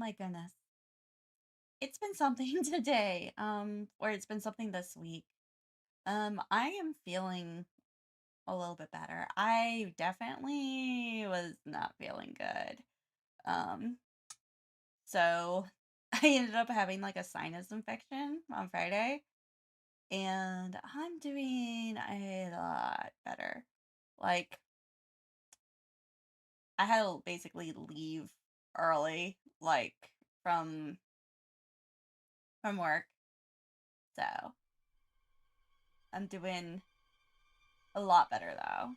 my goodness. It's been something today, or it's been something this week. I am feeling a little bit better. I definitely was not feeling good. Um, so I ended up having like a sinus infection on Friday, and I'm doing a lot better. Like, I had to basically leave early, like from work. So I'm doing a lot better though.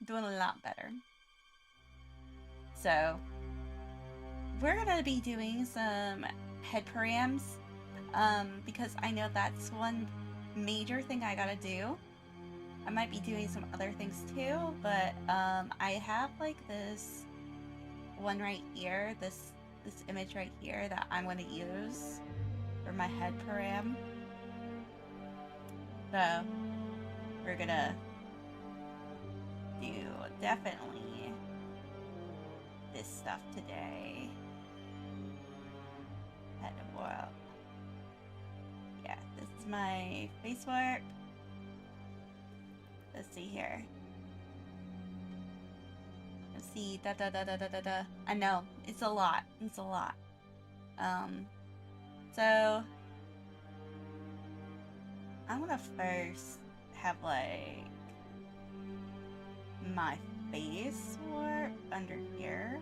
Doing a lot better. So we're gonna be doing some head params, because I know that's one major thing I gotta do. I might be doing some other things too, but I have like this one right here, this image right here that I'm gonna use for my head param. So we're gonna do definitely this stuff today. Head oil. Yeah, this is my face work. Let's see here. Let's see. Da da da da da da da. I know it's a lot. It's a lot. So I'm gonna first have like my face work under here.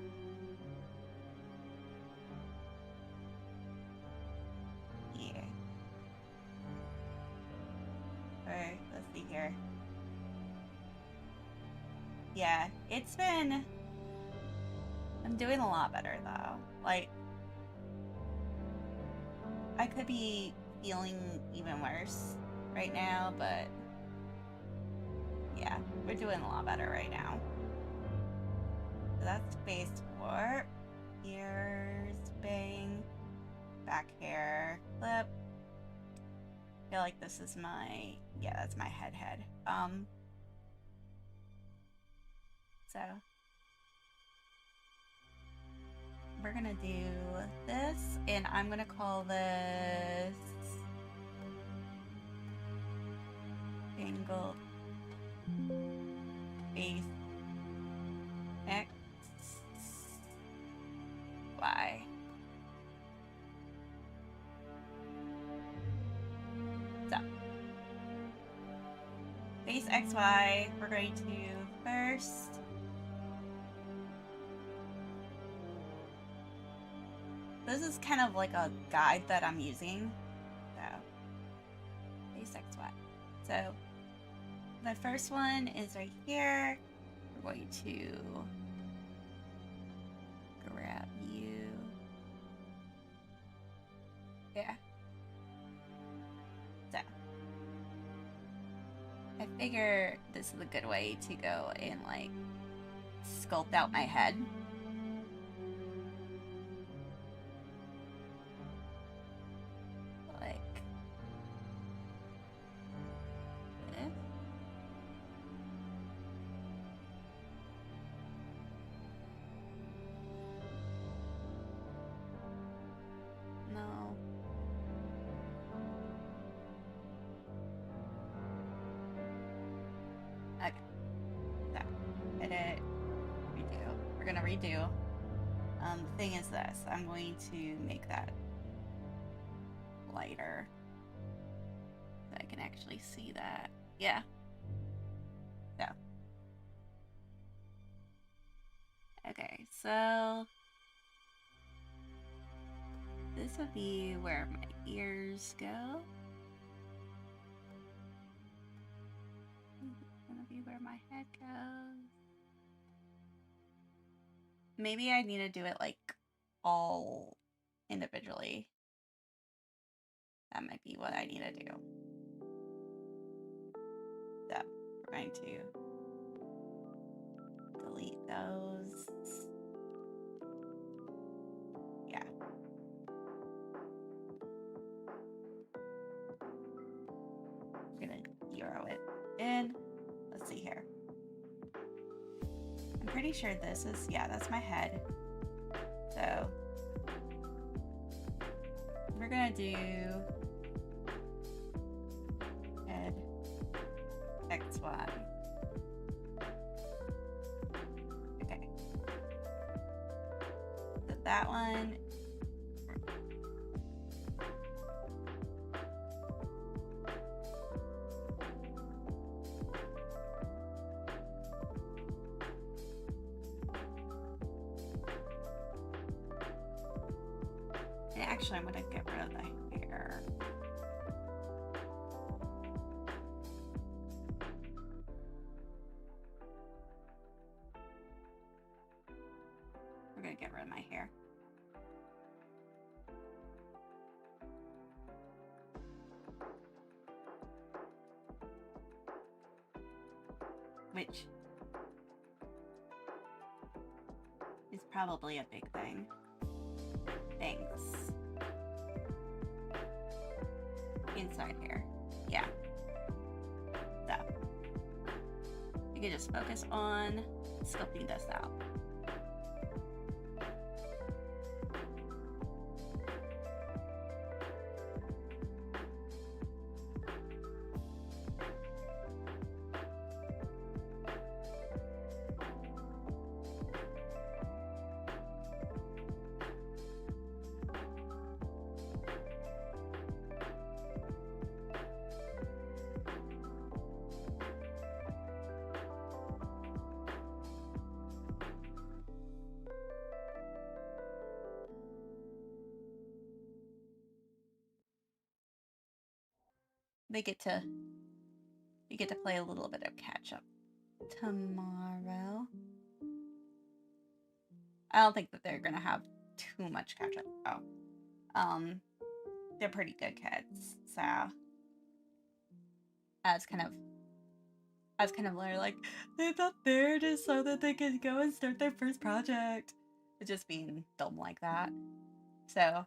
Yeah. Or let's see here. Yeah, I'm doing a lot better though. Like, I could be feeling even worse right now, but yeah, we're doing a lot better right now. So that's face warp, ears, bang, back hair, lip. I feel like this is yeah, that's my head. So we're gonna do this, and I'm gonna call this angled face X, Y. So face XY, we're going to first this is kind of like a guide that I'm using. So face XY. So the first one is right here. We're going to grab you. Yeah. So I figure this is a good way to go and like sculpt out my head. Like this. No. Okay. So edit, redo. We're gonna redo. The thing is this, I'm going to make that lighter so I can actually see that. Yeah. So. Okay, so this would be where my ears go. This is gonna be where my head goes. Maybe I need to do it like all individually. That might be what I need to do. So we're going to delete those. Yeah. I'm gonna zero it in. Let's see here. I'm pretty sure this is, yeah, that's my head. So gonna do head X1. Okay. So that one. And actually, I'm gonna get rid of the hair. We're gonna get rid of my hair. Which is probably a big thing. Thanks. Inside here. Yeah. So you can just focus on sculpting this out. We get to play a little bit of catch up tomorrow. I don't think that they're gonna have too much catch up though. They're pretty good kids, so I was kind of like, they thought they're just so that they could go and start their first project. Just being dumb like that. So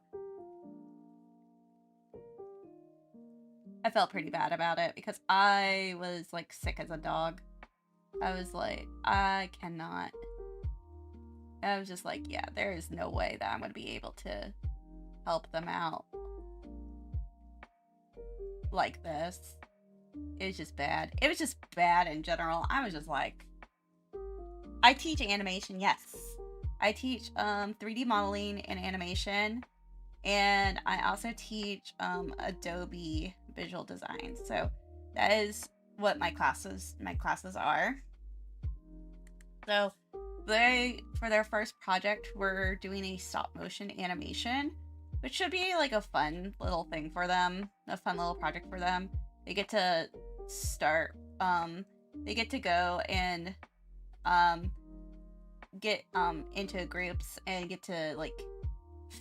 I felt pretty bad about it because I was like sick as a dog. I was like, I cannot. I was just like, yeah, there is no way that I'm going to be able to help them out like this. It was just bad. It was just bad in general. I was just like, I teach animation, yes. I teach 3D modeling and animation, and I also teach Adobe visual design. So that is what my classes are. So they, for their first project, were doing a stop motion animation, which should be like a fun little thing for them, a fun little project for them. They get to start, they get to go and get into groups and get to like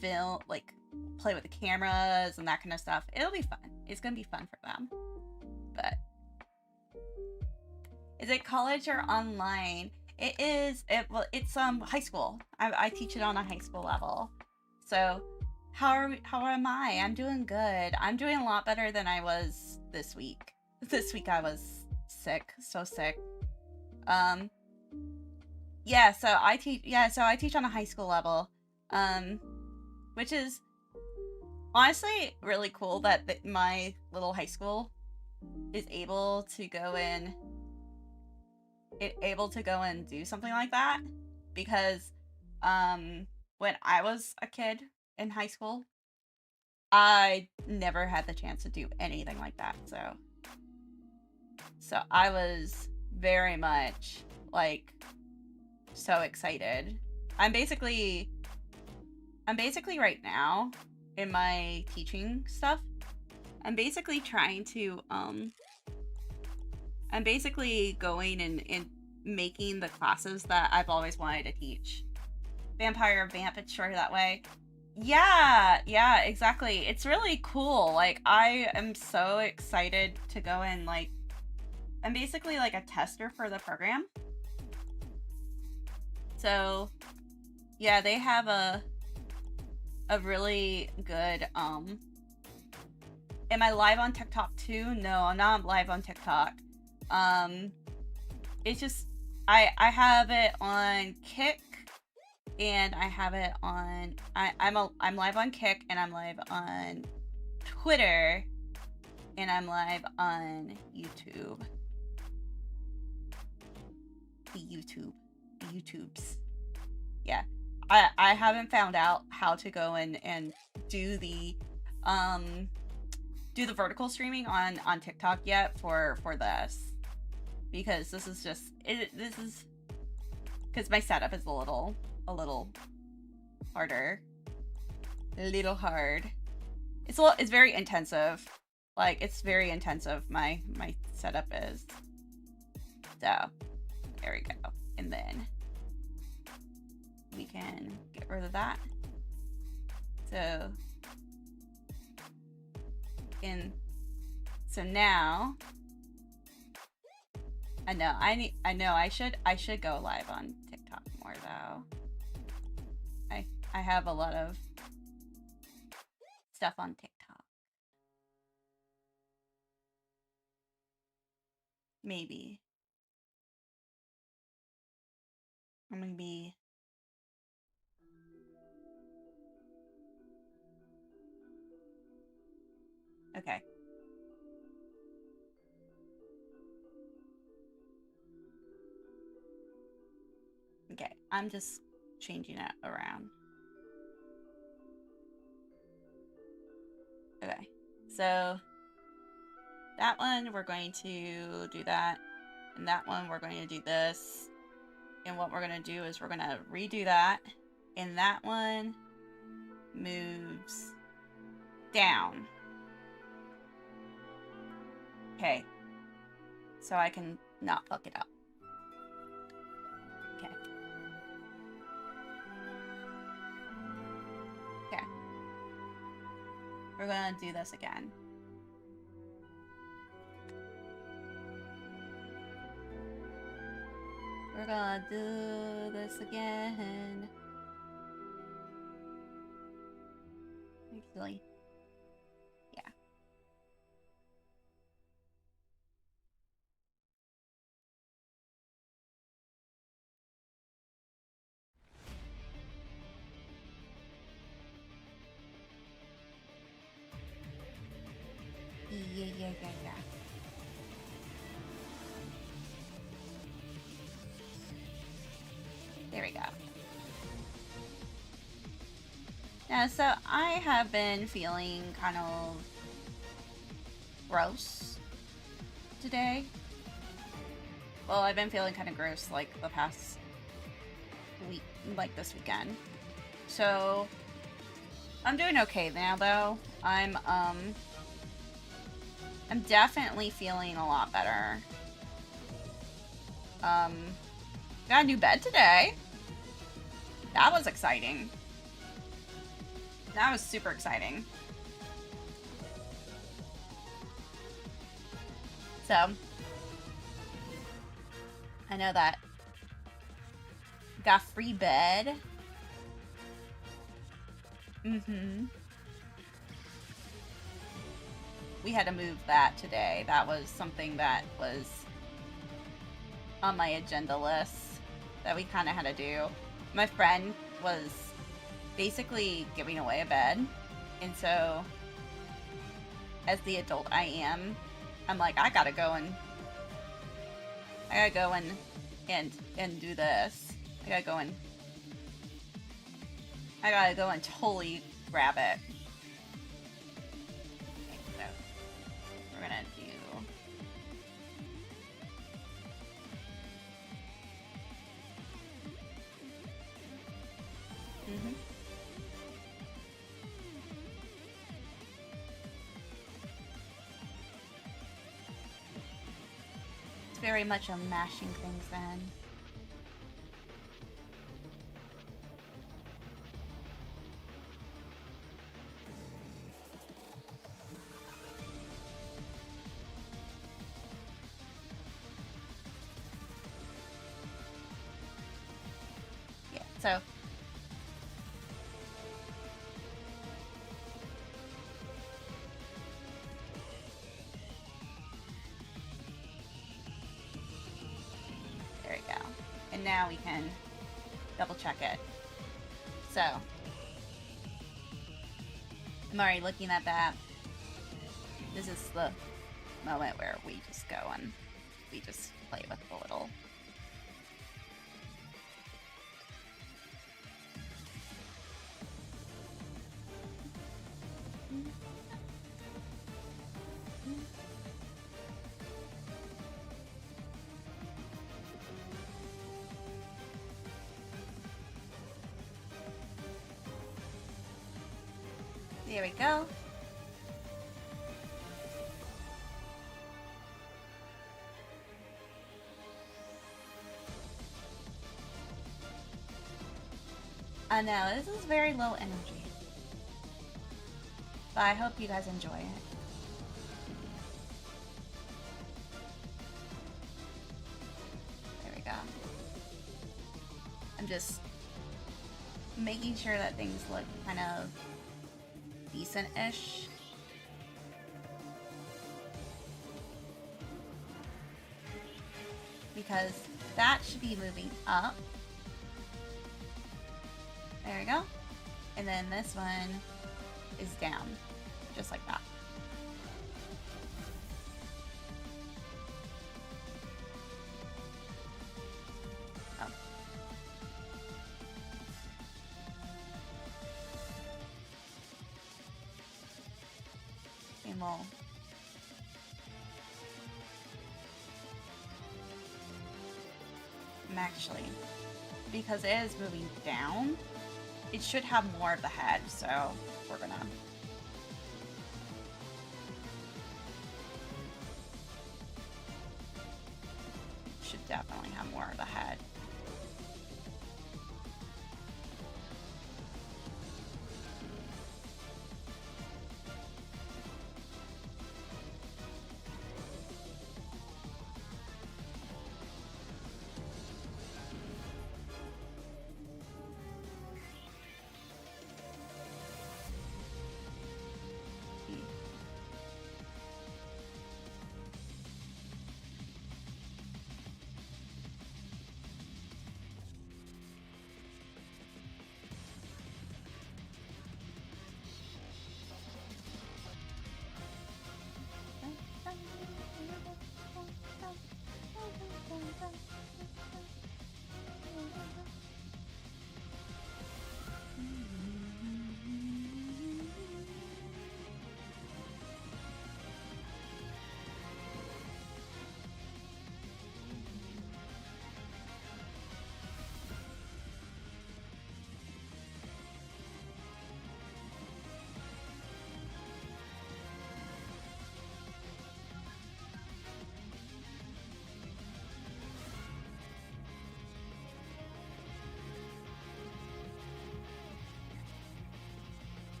film, like play with the cameras and that kind of stuff. It'll be fun. It's gonna be fun for them. But is it college or online? It is. It's high school. I teach it on a high school level. So how am I? I'm doing good. I'm doing a lot better than I was this week. This week I was sick, so sick. Yeah, so I teach on a high school level. Which is honestly really cool that my little high school is able to go and do something like that, because when I was a kid in high school, I never had the chance to do anything like that. So I was very much like so excited. I'm basically right now in my teaching stuff, I'm basically trying to I'm basically going and making the classes that I've always wanted to teach. Vampire Vamp, it's shorter that way. Yeah, exactly. It's really cool. Like, I am so excited to go and like, I'm basically like a tester for the program. So yeah, they have a really good, am I live on TikTok too? No, I'm not live on TikTok. It's just, I have it on Kick and I have it on. I'm live on Kick, and I'm live on Twitter, and I'm live on YouTube. The YouTubes. Yeah, I haven't found out how to go in and do the vertical streaming on TikTok yet for this, because this is just this is because my setup is a little harder, a little hard. It's very intensive. Like, it's very intensive. My setup is. So there we go, and then we can get rid of that. So now I know I should go live on TikTok more though. I have a lot of stuff on TikTok. Maybe I'm gonna be okay. Okay, I'm just changing it around. Okay, so that one we're going to do that, and that one we're going to do this, and what we're going to do is we're going to redo that, and that one moves down. Okay, so I can not fuck it up. Okay. Okay. We're gonna do this again. We're gonna do this again. Actually, yeah. Yeah. There we go. Yeah, so I have been feeling kind of gross today. Well, I've been feeling kind of gross like the past week, like this weekend. So I'm doing okay now though. I'm definitely feeling a lot better. Got a new bed today. That was exciting. That was super exciting. So I know that got free bed. We had to move that today. That was something that was on my agenda list that we kind of had to do. My friend was basically giving away a bed, and so as the adult I am, I'm like, I gotta go and do this. I gotta go and totally grab it. Okay, so we're gonna do It's very much a mashing things then. Yeah, so there we go. And now we can double check it. So, I'm already looking at that. This is the moment where we just go and we just play with the little... There we go. I know, this is very low energy. But I hope you guys enjoy it. There we go. I'm just making sure that things look kind of decent-ish. Because that should be moving up. There we go. And then this one is down, just like that. Oh. And we'll actually, because it is moving down, it should have more of the head, so we're gonna... Should definitely have more of the head.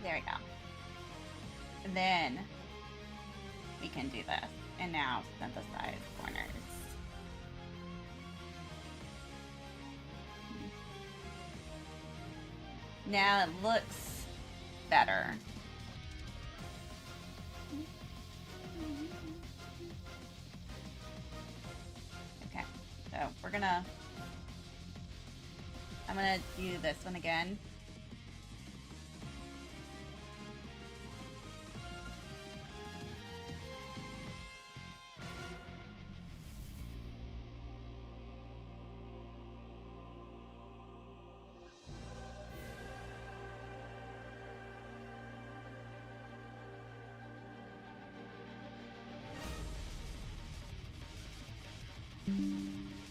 There we go. And then we can do this. And now synthesize corners. Now it looks better. Okay, so I'm gonna do this one again.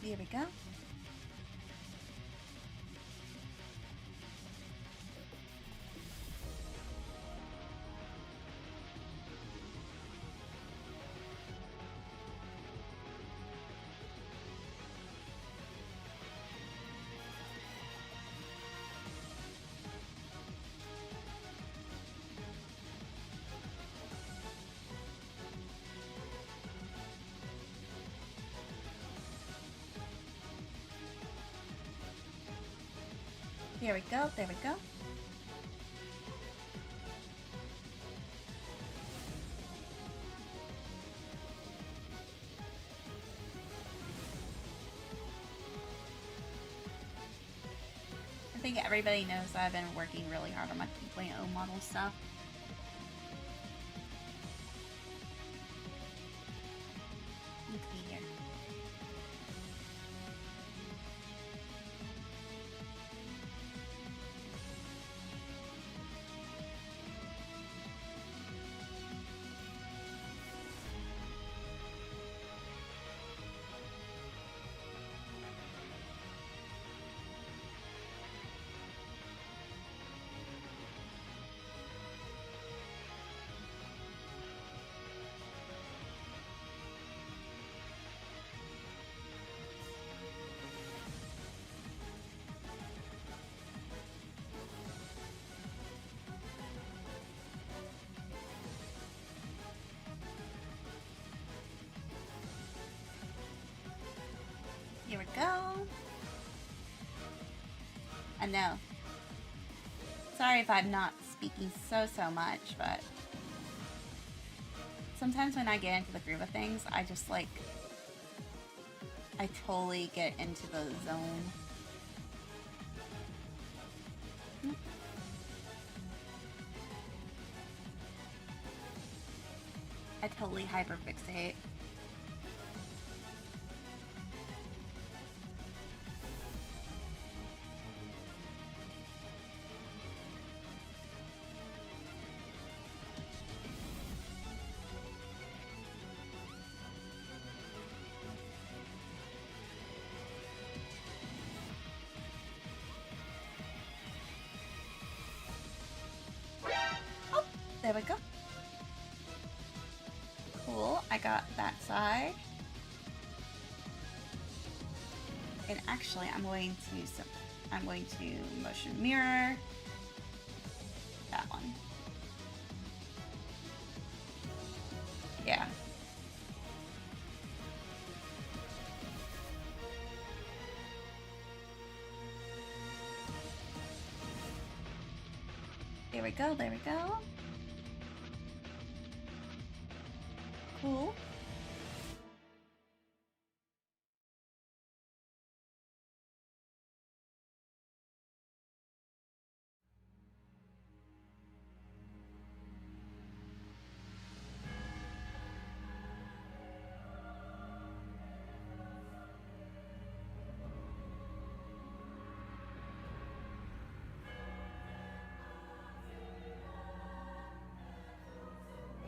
Here we go. Here we go, there we go. everybody knows that I've been working really hard on my 2.0 model stuff. Okay, here. Here we go. I know. Sorry if I'm not speaking so much, but sometimes when I get into the groove of things, I just like, I totally get into the zone. I totally hyperfixate. Oh, there we go. Cool, I got that side. And actually, I'm going to motion mirror that one. Yeah. There we go, there we go. Cool.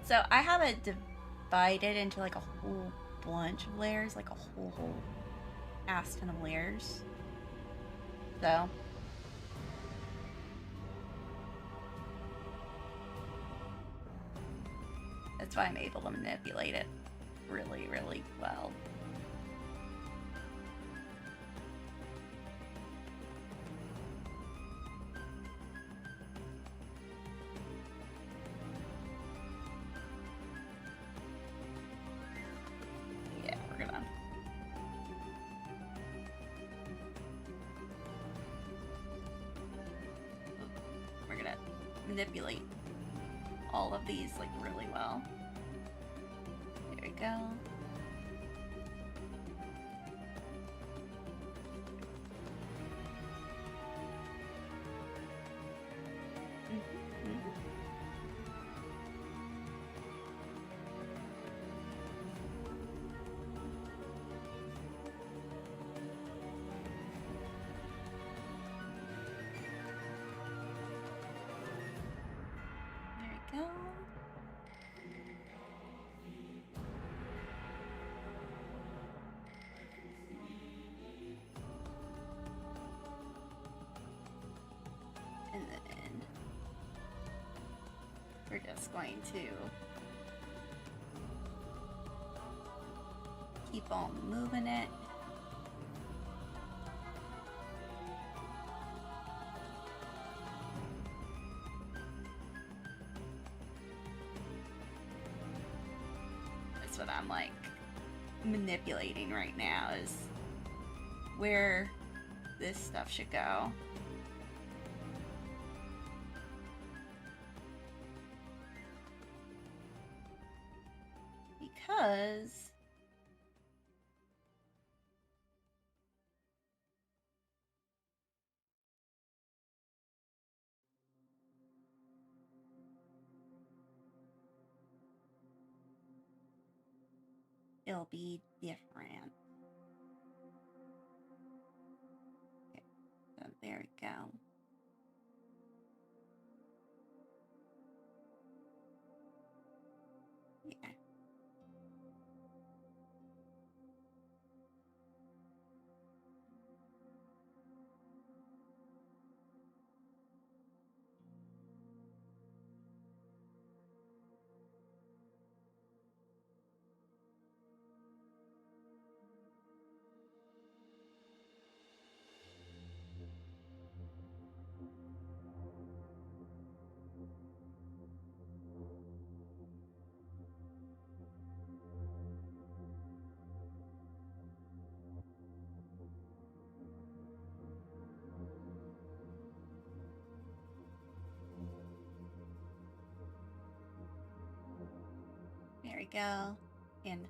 So I have it divided into like a whole bunch of layers, like a whole ass ton of layers. So that's why I'm able to manipulate it really, really well. Manipulate all of these like really well. There we go. Go. And then we're just going to keep on moving it. What I'm like manipulating right now is where this stuff should go. Because it'll be different. Okay, so there we go. Yeah. There we go. And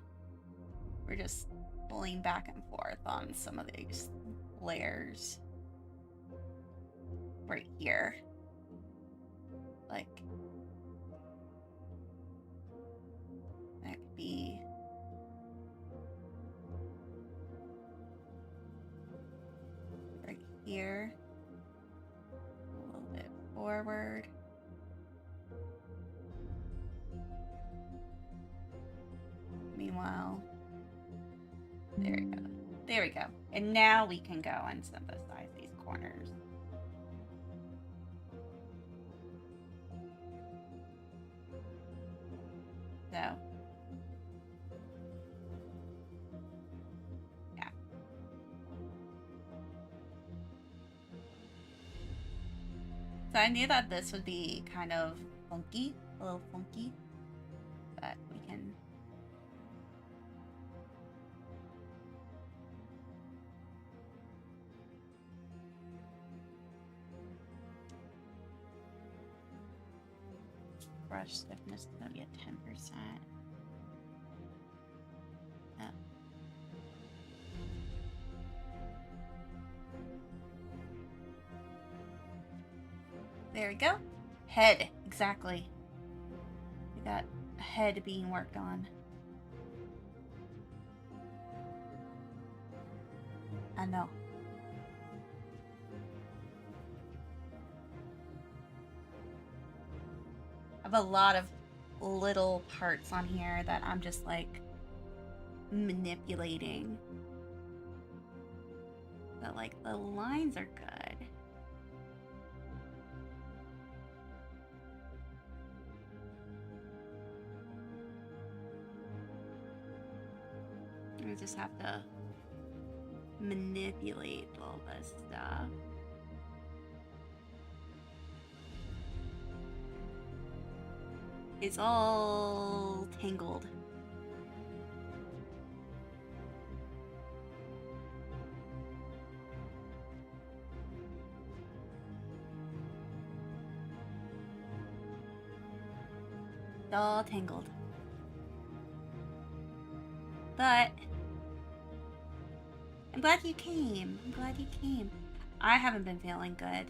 we're just pulling back and forth on some of these layers right here. Like, that could be right here. A little bit forward. Meanwhile, there we go. There we go. And now we can go and synthesize these corners. So, yeah. So I knew that this would be kind of funky, a little funky, but we can... Brush stiffness is going to be at 10%. Oh. There we go. Head, exactly. We got a head being worked on. I know. I have a lot of little parts on here that I'm just like manipulating. But like the lines are good. I just have to manipulate all this stuff. It's all tangled. It's all tangled. But I'm glad you came. I'm glad you came. I haven't been feeling good.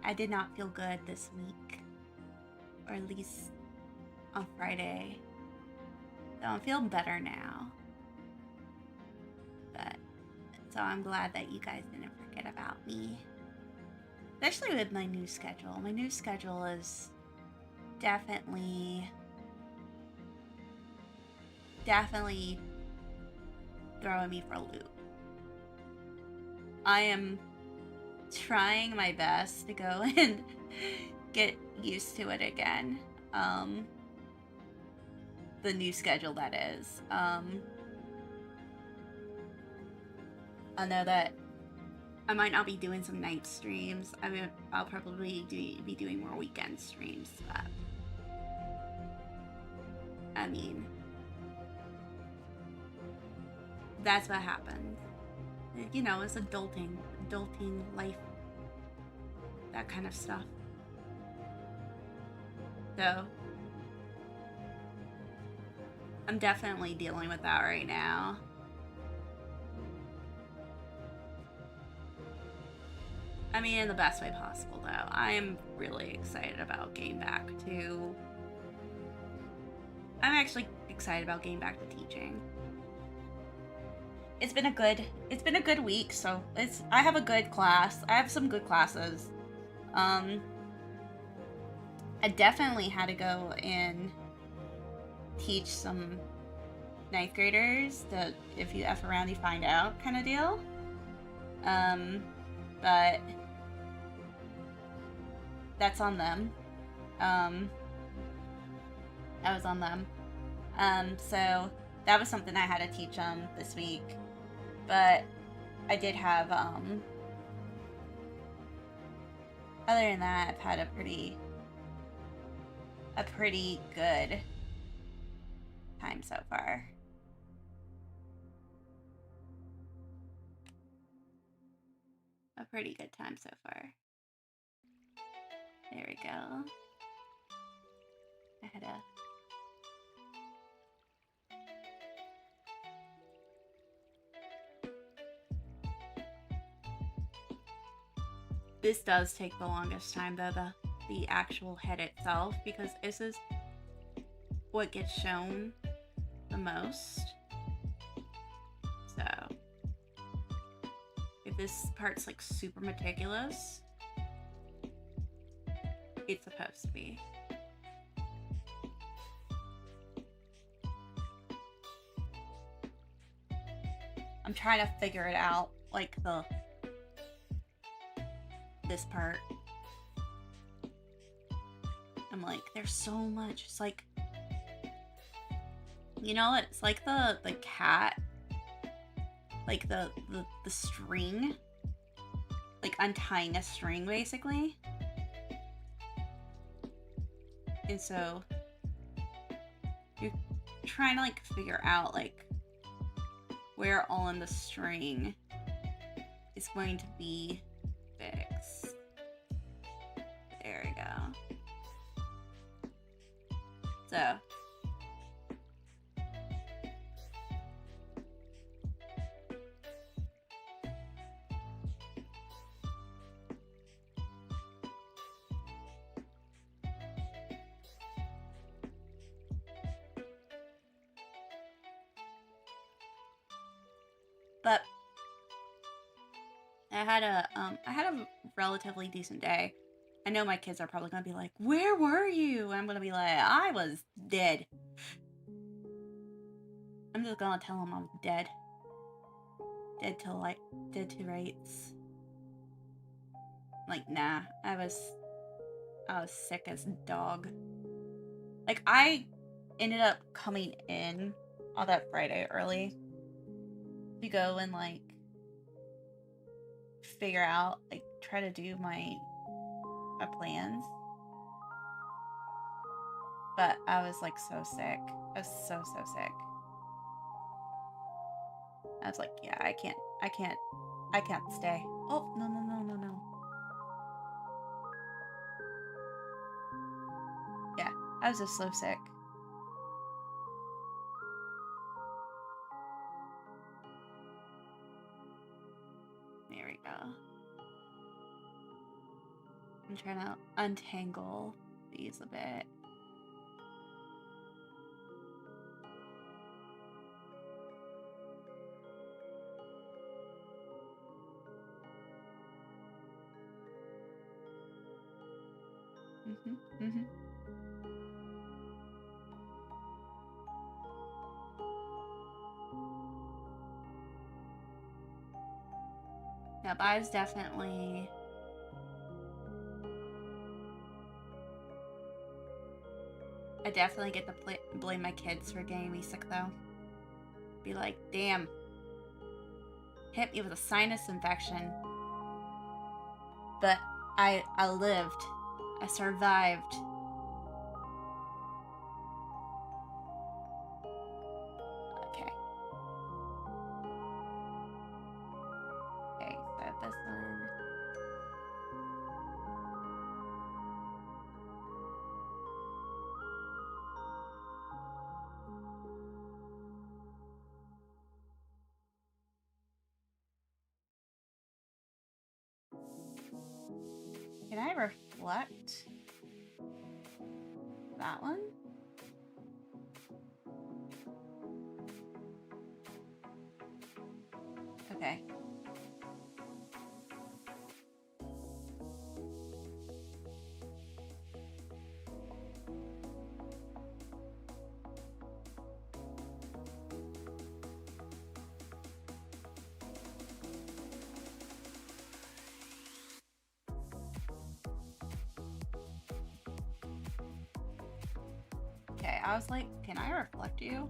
I did not feel good this week. Or at least on Friday. So I'm feeling better now. But so I'm glad that you guys didn't forget about me. Especially with my new schedule. My new schedule is definitely throwing me for a loop. I am trying my best to go and get used to it again. The new schedule, that is. I know that I might not be doing some night streams. I mean, I'll probably be doing more weekend streams, but I mean, that's what happens. You know, it's adulting life, that kind of stuff. So I'm definitely dealing with that right now. I mean, in the best way possible, though. I am really excited about getting back to... I'm actually excited about getting back to teaching. It's been a good week, so I have a good class. I have some good classes. I definitely had to go and teach some 9th graders that if you F around, you find out kind of deal. But that's on them. That was on them. So that was something I had to teach them this week. But I did have, other than that, I've had a pretty good time so far. A pretty good time so far. There we go. I had a... This does take the longest time, though, the actual head itself, because this is what gets shown the most. So, if this part's like super meticulous, it's supposed to be. I'm trying to figure it out, like this part. I'm like, there's so much. It's like, you know, it's like the cat, like the string, like untying a string basically. And so you're trying to like figure out like where all in the string is going to be fixed. There we go. So but I had a relatively decent day. I know my kids are probably gonna be like, "Where were you?" And I'm gonna be like, "I was dead." I'm just gonna tell them I'm dead. Dead to rights. Like, nah, I was sick as a dog. Like, I ended up coming in on that Friday early to go and like figure out, like, try to do my plans. But I was like so sick. I was so sick. I was like, yeah, I can't stay. Oh, no. Yeah, I was just so sick. There we go. I'm trying to untangle these a bit. Yeah, but I was definitely... I definitely get to blame my kids for getting me sick, though. Be like, damn. Hit me with a sinus infection. But I lived. I survived. Okay. Okay, so this one... Can I reflect that one? Okay. Okay, I was like, can I reflect you?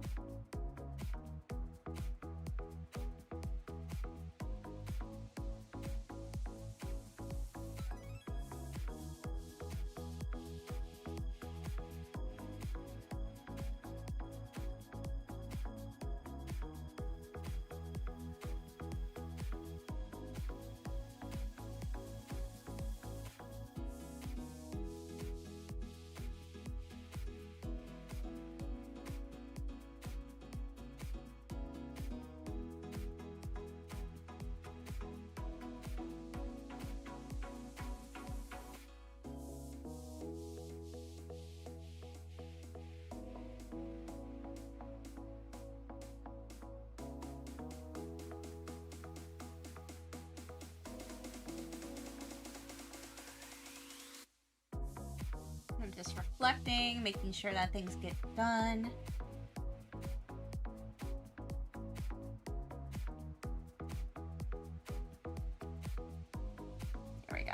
I'm just reflecting, making sure that things get done. There we go.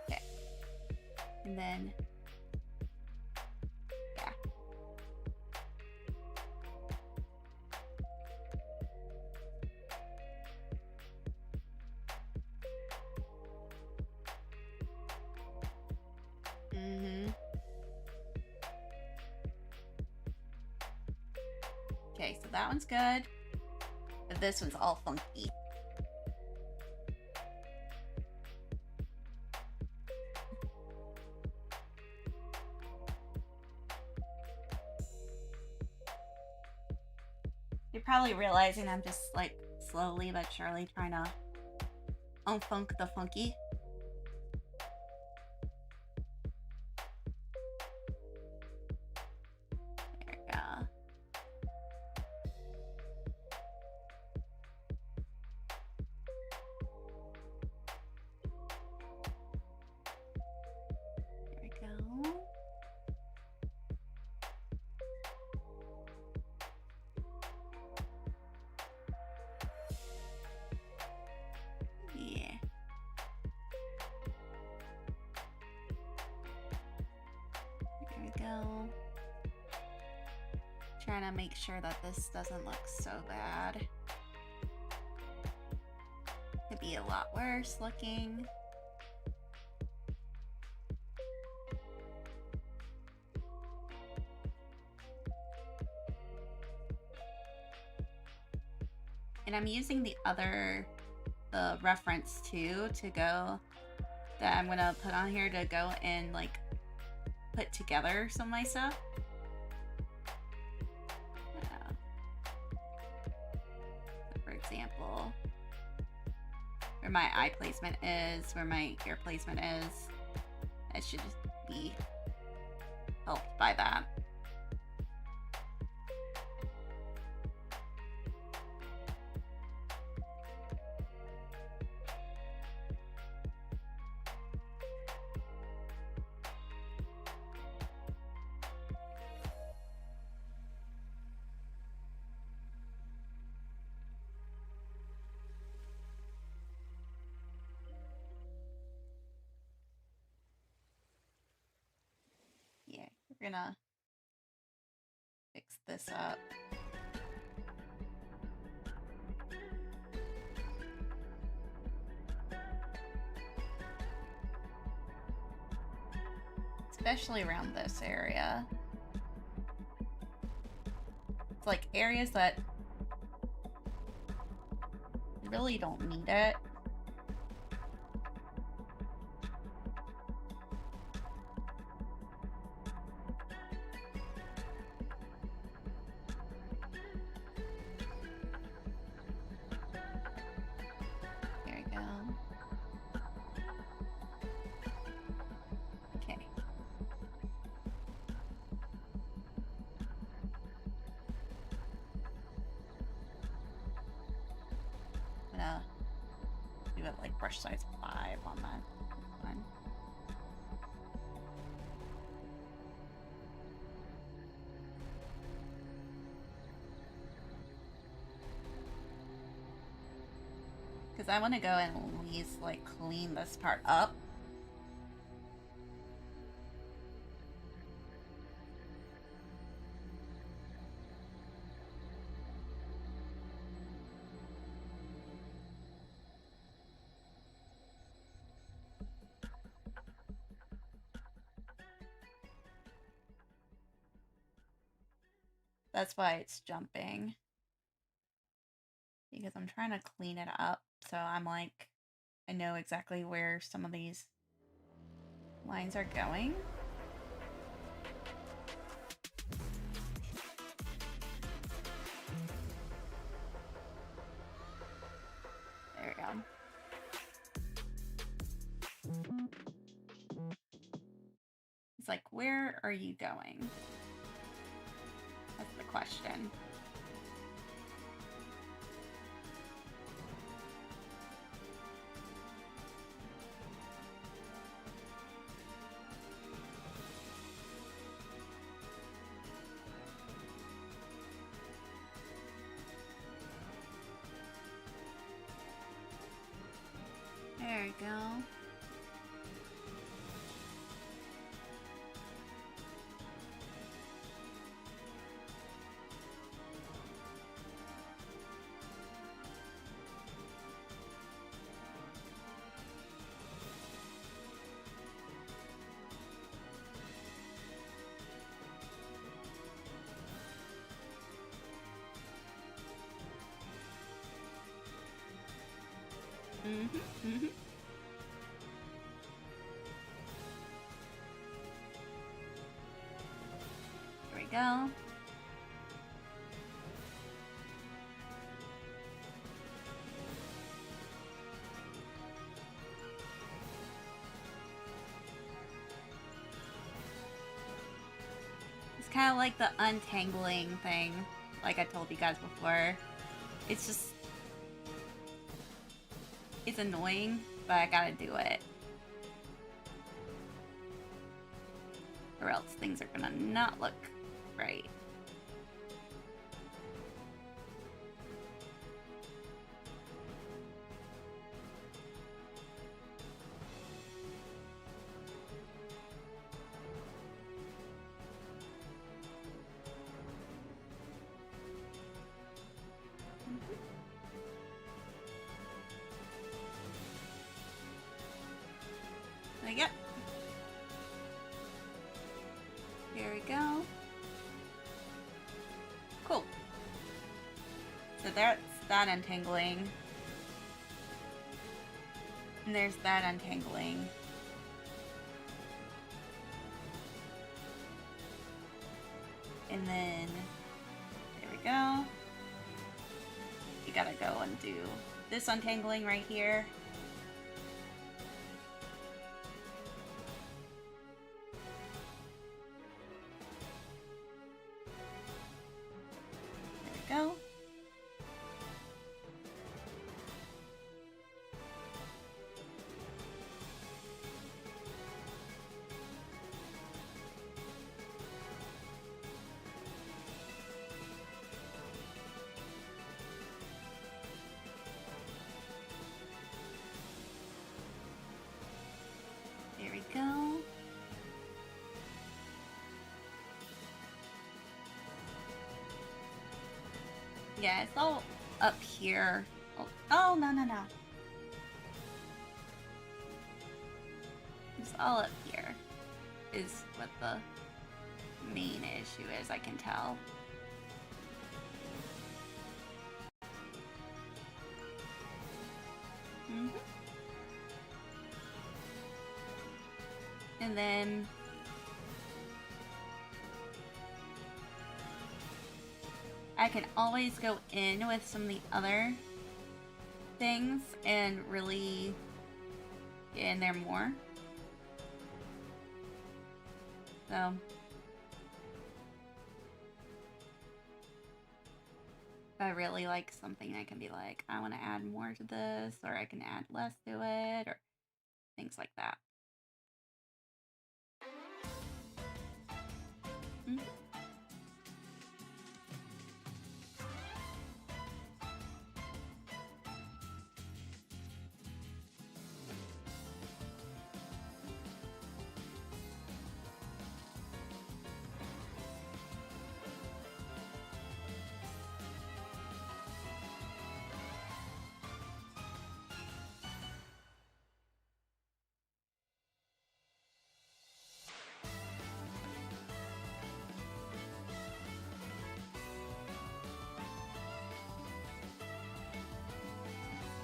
Okay. And then, yeah. Okay, so that one's good. But this one's all funky. You're probably realizing I'm just like slowly but surely trying to unfunk the funky. There we go. There we go. Yeah. There we go. Trying to make sure that this doesn't look so bad. Could be a lot worse looking. And I'm using the reference too to go that I'm gonna put on here to go and like put together some of my stuff. So for example, where my eye placement is, where my ear placement is, it should just be helped by that. Yeah, we're gonna fix this up. It's especially around this area. It's like areas that really don't need it. There we go. Okay. I'm gonna do it like brush size 5 on that one. Because I want to go and at least like clean this part up. That's why it's jumping. Because I'm trying to clean it up. So I'm like, I know exactly where some of these lines are going. There we go. It's like, where are you going? That's the question. There we go. There we go. It's kind of like the untangling thing, like I told you guys before. It's just, it's annoying, but I gotta do it. Or else things are gonna not look right. Yep. Here we go. Cool. So that's that untangling. And there's that untangling. And then, there we go. You gotta go and do this untangling right here. Go. There we go. Yeah, it's all up here. Oh, no, no, no. It's all up here. is what the main issue is, I can tell. And then I can always go in with some of the other things and really get in there more. So if I really like something, I can be like, I want to add more to this, or I can add less to it, or things like that.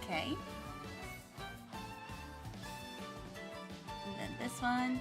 Okay. And then this one.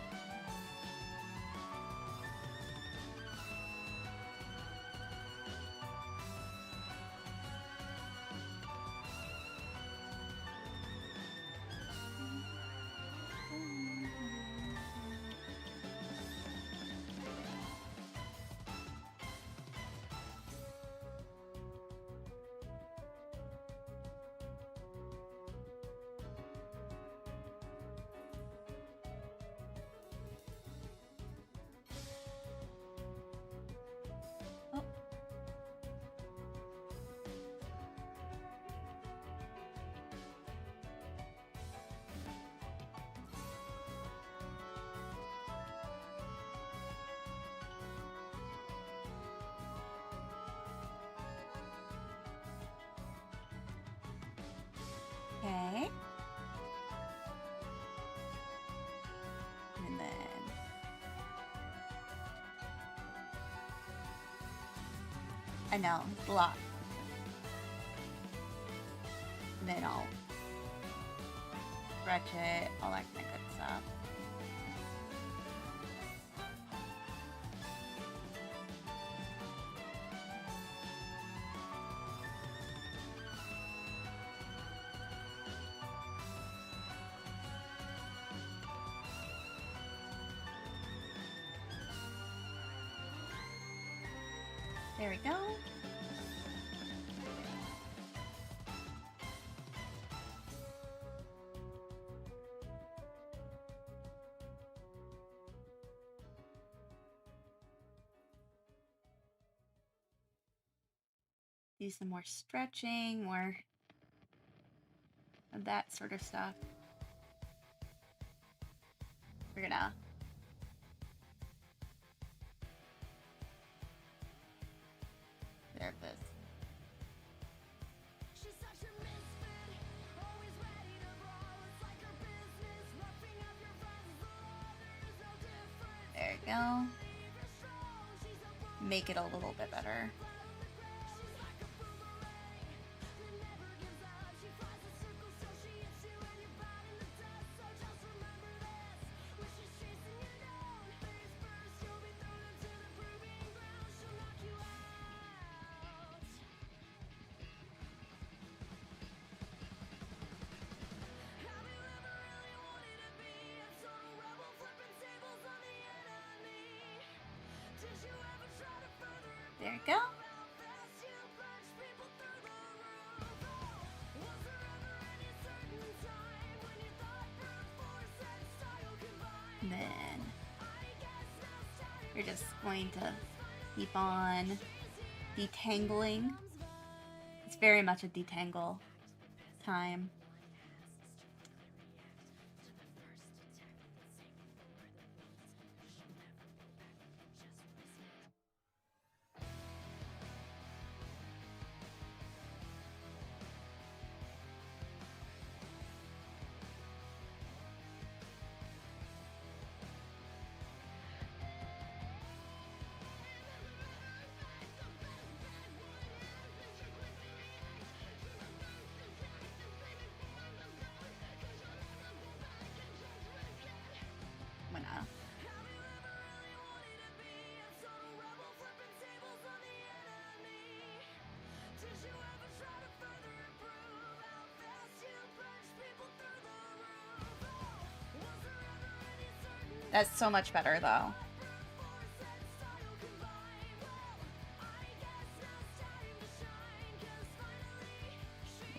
Okay. And then I know, it's a lot. And then I'll stretch it, all that kind of good stuff. There we go. Do some more stretching, more of that sort of stuff. We're gonna observe this. There you go. Make it a little bit better. There you go. And then you're just going to keep on detangling. It's very much a detangle time. That's so much better, though.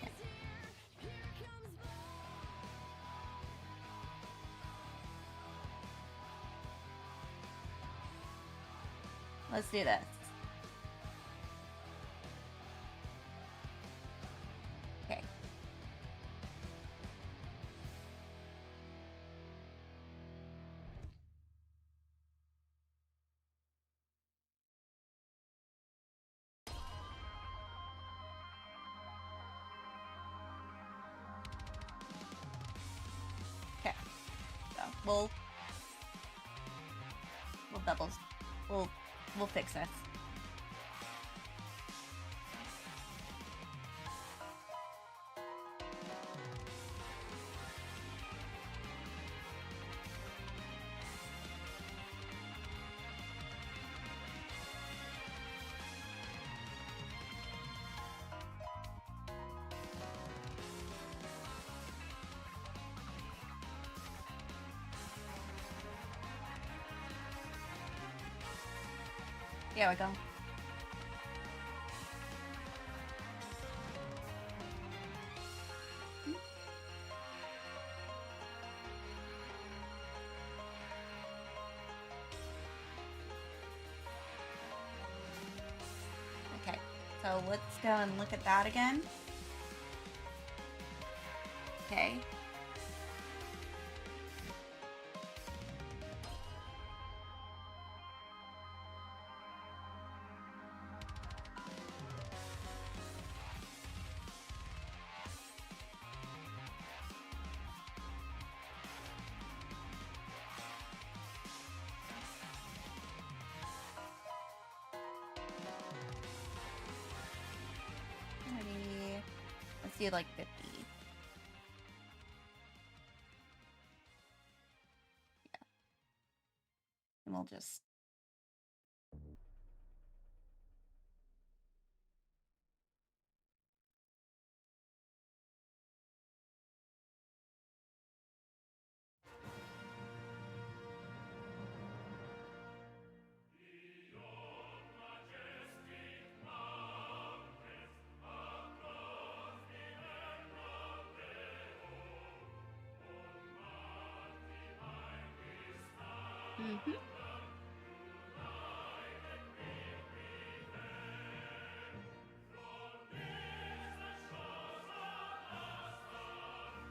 Yeah. Let's do this. Okay. Okay. So we'll double. We'll fix this. Here we go. Okay, so let's go and look at that again. Okay. Maybe let's do like 50. Yeah. And we'll just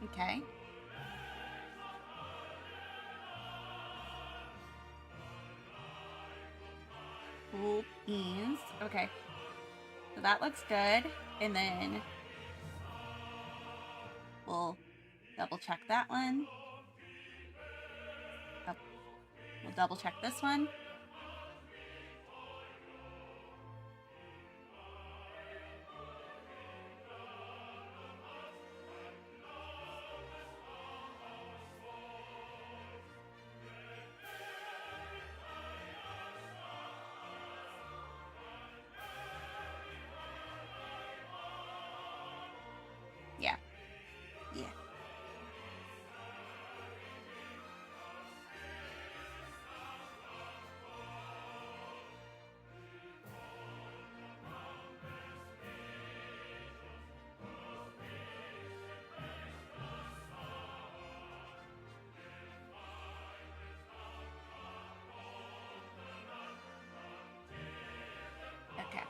okay. Cool beans. Okay. So that looks good. And then we'll double check that one. We'll double check this one. Yeah. Yeah. Okay.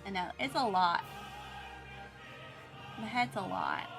I know, it's a lot. The head's a lot.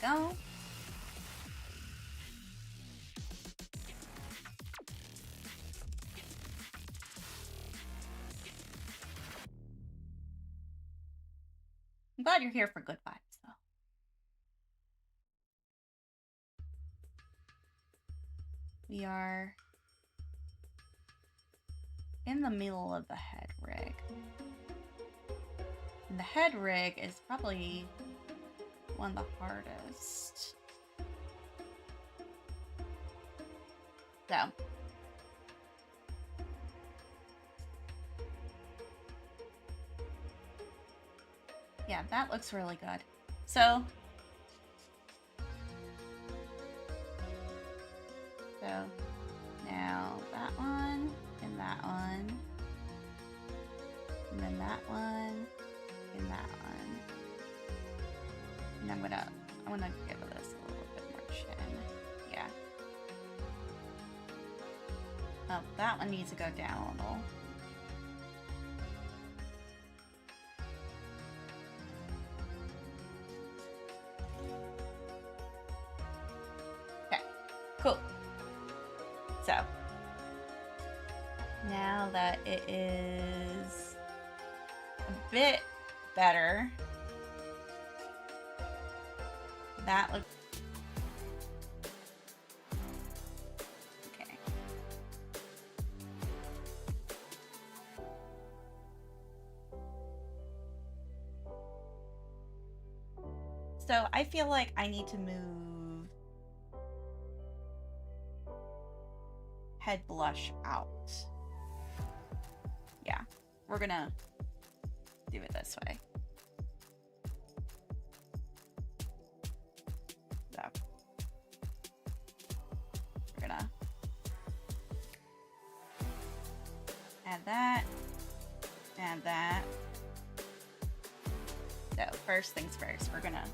go. I'm glad you're here for good vibes, though. We are in the middle of the head rig. And the head rig is probably one of the hardest. So. Yeah, that looks really good. So now that one, and that one, and then that one, and that one. And I'm gonna give this a little bit more chin. Yeah. Oh, that one needs to go down a little. Okay, cool. So, now that it is a bit better, that looks okay. So I feel like I need to move head blush out. Yeah, we're gonna do it this way. So we're gonna add that, add that. So first things first, we're gonna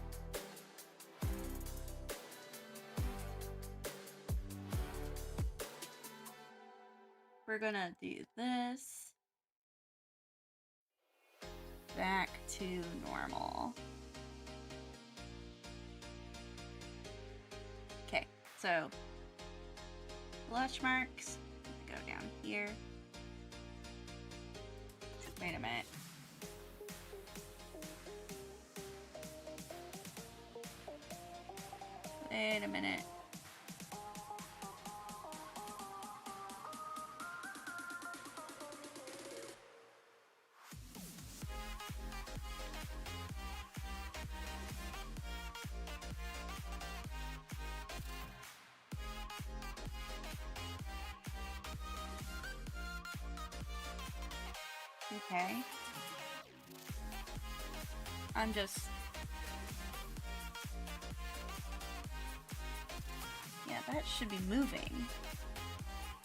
do this back to normal. Okay, so blush marks go down here. Wait a minute. Wait a minute. Okay. I'm just... Yeah, that should be moving.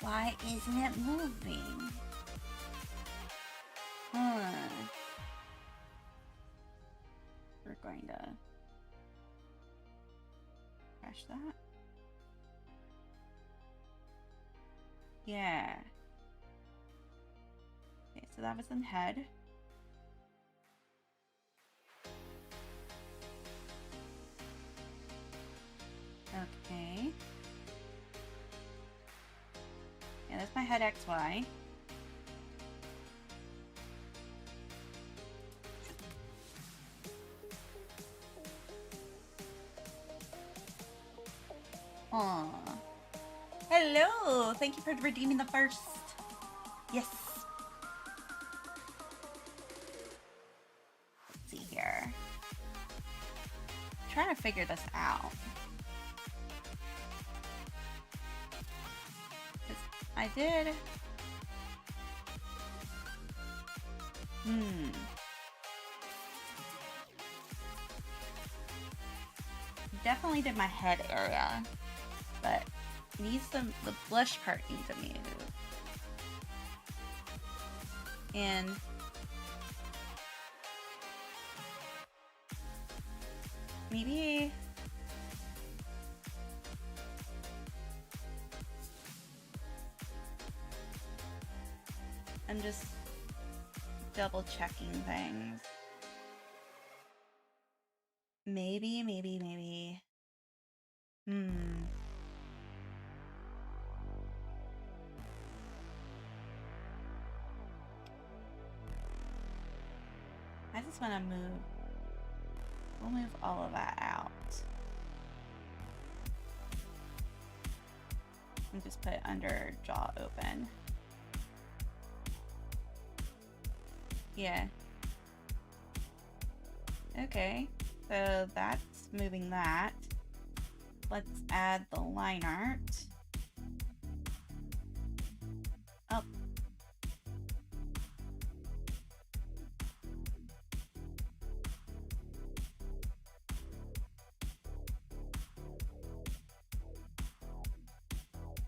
Why isn't it moving? We're going to crash that. Yeah. Okay, so that was in head. Okay. Yeah, that's my head XY. Aww. Hello! Thank you for redeeming the first. Yes. Let's see here. I'm trying to figure this out. I did. Definitely did my head area, but it needs the blush part needs to move. And maybe I'm just double checking things. Maybe Hmm. I just want to move. We'll move all of that out. And just put under jaw open. Yeah. Okay. So that's moving that. Let's add the line art. Oh.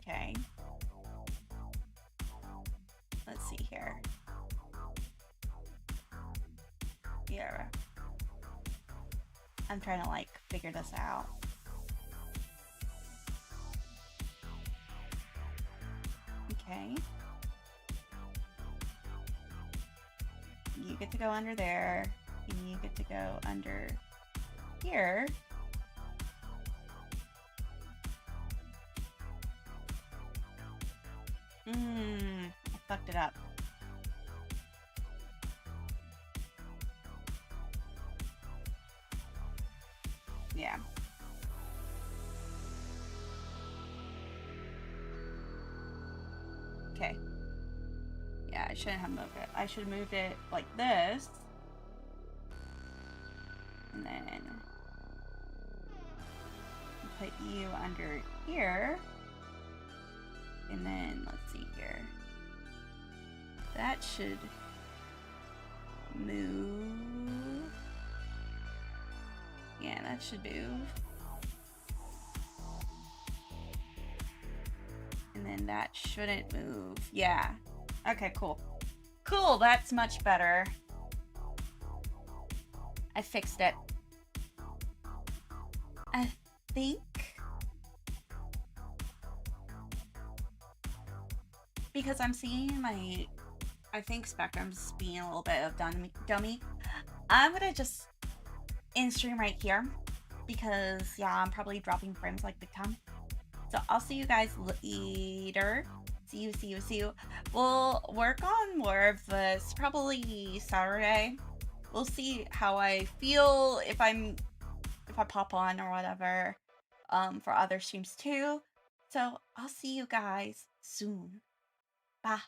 Okay. Let's see here. Yeah. I'm trying to like figure this out. Okay. You get to go under there, and you get to go under here. I fucked it up. Yeah. Okay. Yeah, I shouldn't have moved it. I should have moved it like this. And then put you under here. And then let's see here. That should move. Yeah, that should move. And then that shouldn't move. Yeah. Okay, cool. Cool, that's much better. I fixed it. I think because I'm seeing my, I think Spectrum's being a little bit of dummy. I'm gonna just in stream right here because yeah, I'm probably dropping frames like big time. So I'll see you guys later. See you. We'll work on more of this probably Saturday. We'll see how I feel if I pop on or whatever for other streams too. So I'll see you guys soon. Bye.